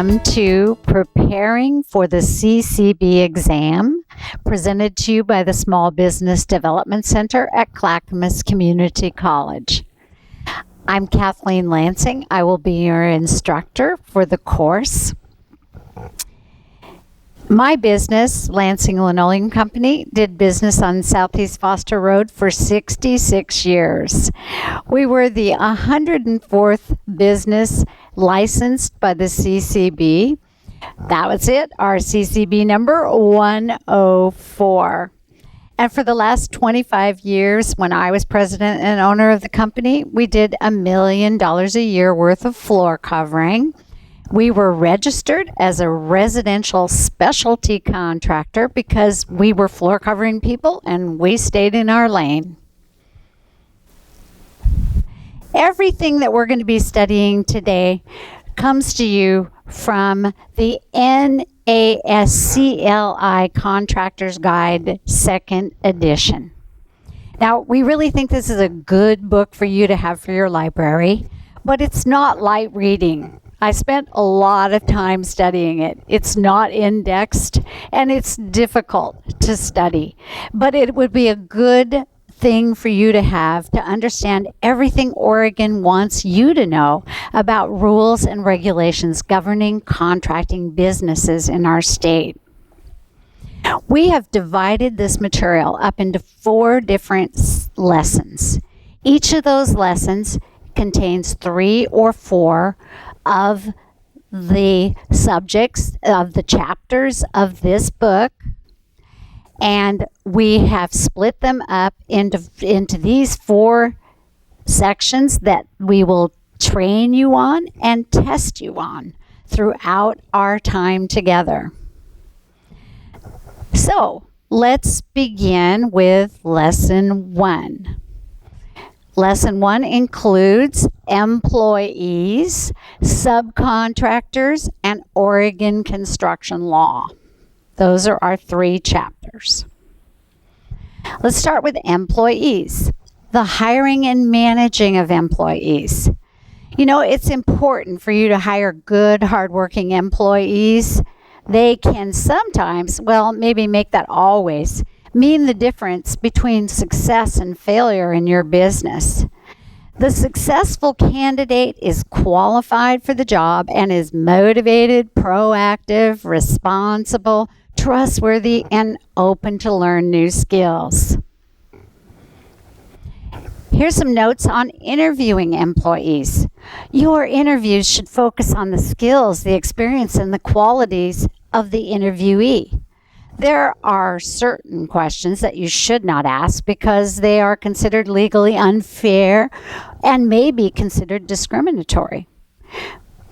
Welcome to Preparing for the CCB Exam, presented to you by the Small Business Development Center at Clackamas Community College. I'm Kathleen Lansing. I will be your instructor for the course. My business, Lansing Linoleum Company, did business on Southeast Foster Road for 66 years. We were the 104th business licensed by the CCB. That was it, our CCB number 104. And for the last 25 years, when I was president and owner of the company, we did $1 million a year worth of floor covering. We were registered as a residential specialty contractor because we were floor covering people and we stayed in our lane. Everything that we're going to be studying today comes to you from the NASCLI Contractor's Guide, 2nd edition. Now, we really think this is a good book for you to have for your library, but it's not light reading. I spent a lot of time studying it. It's not indexed and it's difficult to study, but it would be a good thing for you to have to understand everything Oregon wants you to know about rules and regulations governing contracting businesses in our state. We have divided this material up into 4 different lessons. Each of those lessons contains 3 or 4 of the subjects of the chapters of this book, and we have split them up into these 4 sections that we will train you on and test you on throughout our time together. So let's begin with Lesson 1. Lesson 1 includes employees, subcontractors, and Oregon construction law. Those are our 3 chapters. Let's start with employees, the hiring and managing of employees. You know, it's important for you to hire good, hardworking employees. They can sometimes, well, maybe make that always, mean the difference between success and failure in your business. The successful candidate is qualified for the job and is motivated, proactive, responsible, trustworthy, and open to learn new skills. Here's some notes on interviewing employees. Your interviews should focus on the skills, the experience, and the qualities of the interviewee. There are certain questions that you should not ask because they are considered legally unfair and may be considered discriminatory,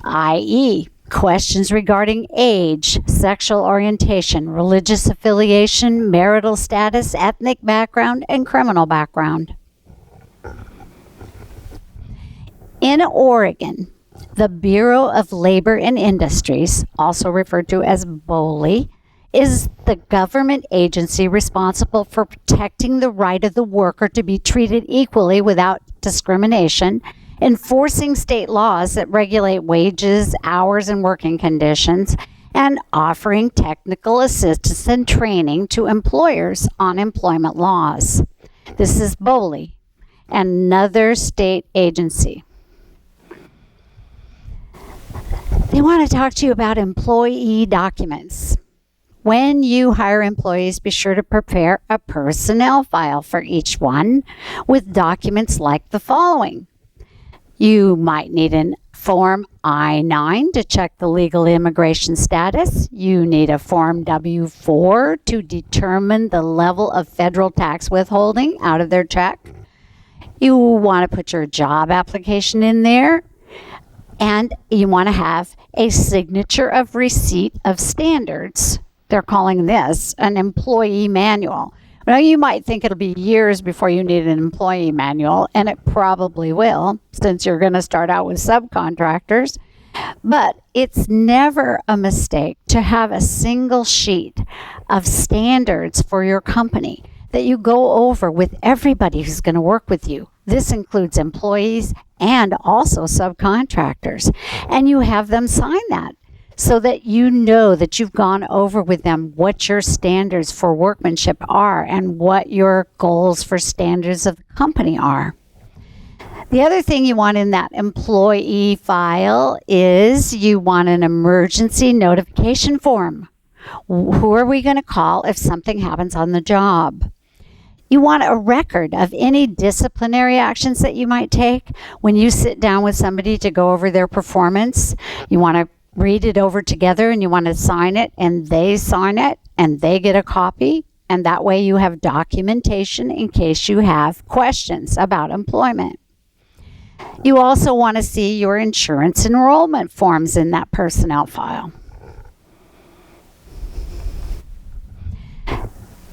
i.e., questions regarding age, sexual orientation, religious affiliation, marital status, ethnic background, and criminal background. In Oregon, the Bureau of Labor and Industries, also referred to as BOLI, is the government agency responsible for protecting the right of the worker to be treated equally without discrimination, enforcing state laws that regulate wages, hours, and working conditions, and offering technical assistance and training to employers on employment laws. This is BOLI, another state agency. They want to talk to you about employee documents. When you hire employees, be sure to prepare a personnel file for each one with documents like the following. You might need a Form I-9 to check the legal immigration status. You need a Form W-4 to determine the level of federal tax withholding out of their check. You want to put your job application in there. And you want to have a signature of receipt of standards. They're calling this an employee manual. Now, you might think it'll be years before you need an employee manual, and it probably will, since you're going to start out with subcontractors. But it's never a mistake to have a single sheet of standards for your company that you go over with everybody who's going to work with you. This includes employees and also subcontractors. And you have them sign that so that you know that you've gone over with them what your standards for workmanship are and what your goals for standards of the company are. The other thing you want in that employee file is you want an emergency notification form. Who are we going to call if something happens on the job? You want a record of any disciplinary actions that you might take when you sit down with somebody to go over their performance. You want to read it over together and you want to sign it, and they sign it and they get a copy. And that way you have documentation in case you have questions about employment. You also want to see your insurance enrollment forms in that personnel file.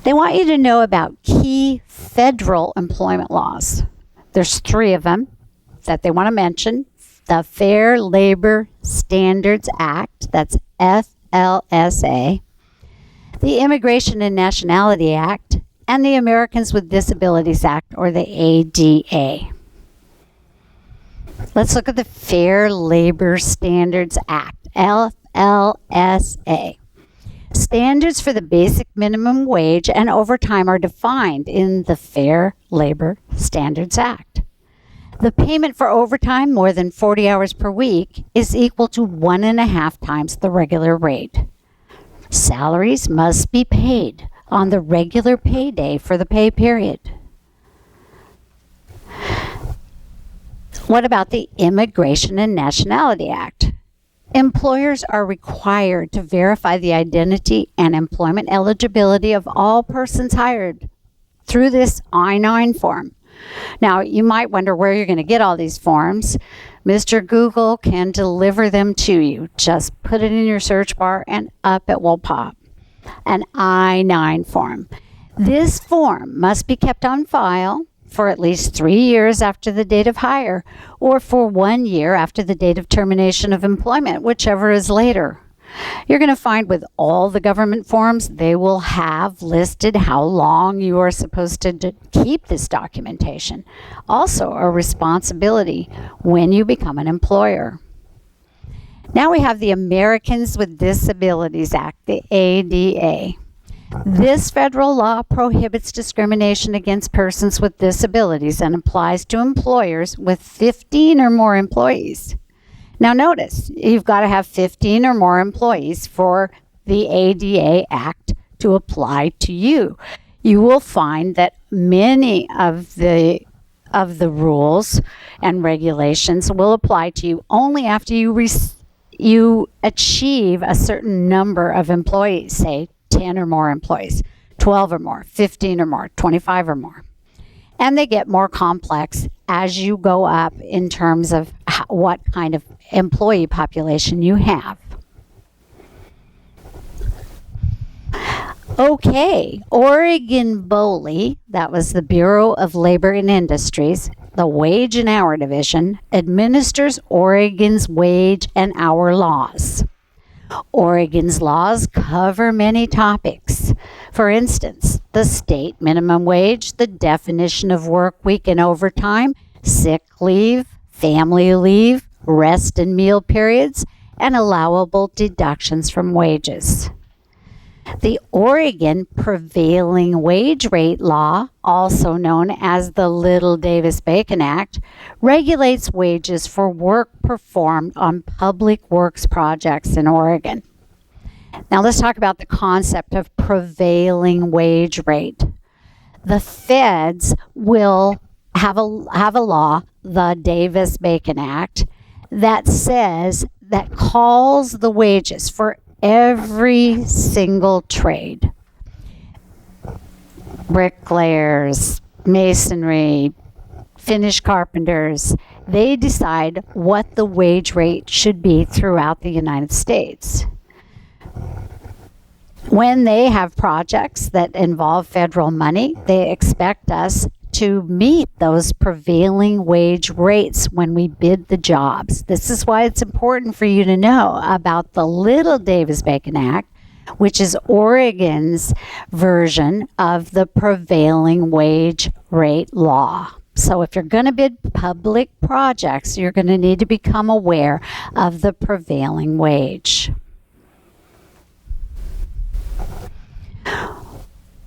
They want you to know about key federal employment laws. There's 3 of them that they want to mention. The Fair Labor Standards Act, that's FLSA, the Immigration and Nationality Act, and the Americans with Disabilities Act, or the ADA. Let's look at the Fair Labor Standards Act, FLSA. Standards for the basic minimum wage and overtime are defined in the Fair Labor Standards Act. The payment for overtime more than 40 hours per week is equal to 1.5 times the regular rate. Salaries must be paid on the regular payday for the pay period. What about the Immigration and Nationality Act? Employers are required to verify the identity and employment eligibility of all persons hired through this I-9 form. Now, you might wonder where you're going to get all these forms. Mr. Google can deliver them to you. Just put it in your search bar and up it will pop. An I-9 form. This form must be kept on file for at least 3 years after the date of hire, or for 1 year after the date of termination of employment, whichever is later. You're going to find with all the government forms, they will have listed how long you are supposed to keep this documentation. Also, a responsibility when you become an employer. Now we have the Americans with Disabilities Act, the ADA. This federal law prohibits discrimination against persons with disabilities and applies to employers with 15 or more employees. Now notice, you've got to have 15 or more employees for the ADA Act to apply to you. You will find that many of the rules and regulations will apply to you only after you achieve a certain number of employees, say 10 or more employees, 12 or more, 15 or more, 25 or more. And they get more complex as you go up in terms of what kind of employee population you have. Okay, Oregon BOLI, that was the Bureau of Labor and Industries, the Wage and Hour Division, administers Oregon's wage and hour laws. Oregon's laws cover many topics. For instance, the state minimum wage, the definition of work week and overtime, sick leave, family leave, rest and meal periods, and allowable deductions from wages. The Oregon Prevailing Wage Rate Law, also known as the Little Davis-Bacon Act, regulates wages for work performed on public works projects in Oregon. Now let's talk about the concept of prevailing wage rate. The feds will have a law, the Davis-Bacon Act, that calls the wages for every single trade. Bricklayers, masonry, finish carpenters, they decide what the wage rate should be throughout the United States. When they have projects that involve federal money, they expect us to meet those prevailing wage rates when we bid the jobs. This is why it's important for you to know about the Little Davis-Bacon Act, which is Oregon's version of the prevailing wage rate law. So if you're going to bid public projects, you're going to need to become aware of the prevailing wage.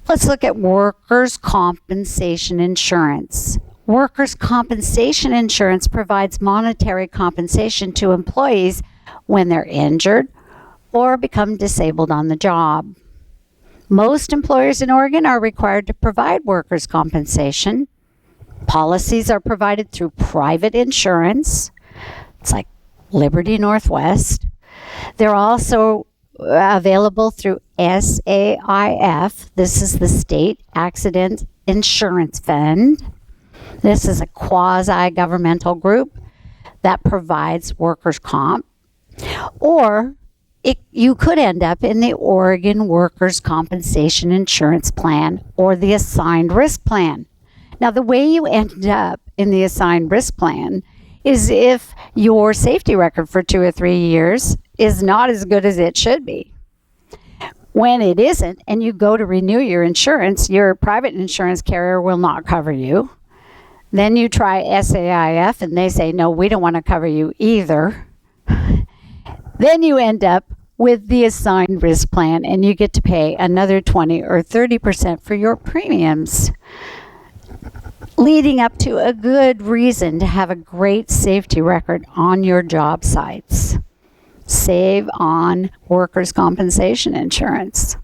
Let's look at workers' compensation insurance. Workers' compensation insurance provides monetary compensation to employees when they're injured or become disabled on the job. Most employers in Oregon are required to provide workers' compensation. Policies are provided through private insurance. It's like Liberty Northwest. They're also available through SAIF. This is the State Accident Insurance Fund. This is a quasi-governmental group that provides workers' comp. Or you could end up in the Oregon Workers' Compensation Insurance Plan or the Assigned Risk Plan. Now, the way you end up in the Assigned Risk Plan is if your safety record for 2 or 3 years is not as good as it should be. When it isn't, and you go to renew your insurance, your private insurance carrier will not cover you. Then you try SAIF, and they say, no, we don't want to cover you either. Then you end up with the Assigned Risk Plan, and you get to pay another 20 or 30% for your premiums, leading up to a good reason to have a great safety record on your job sites. Save on workers' compensation insurance.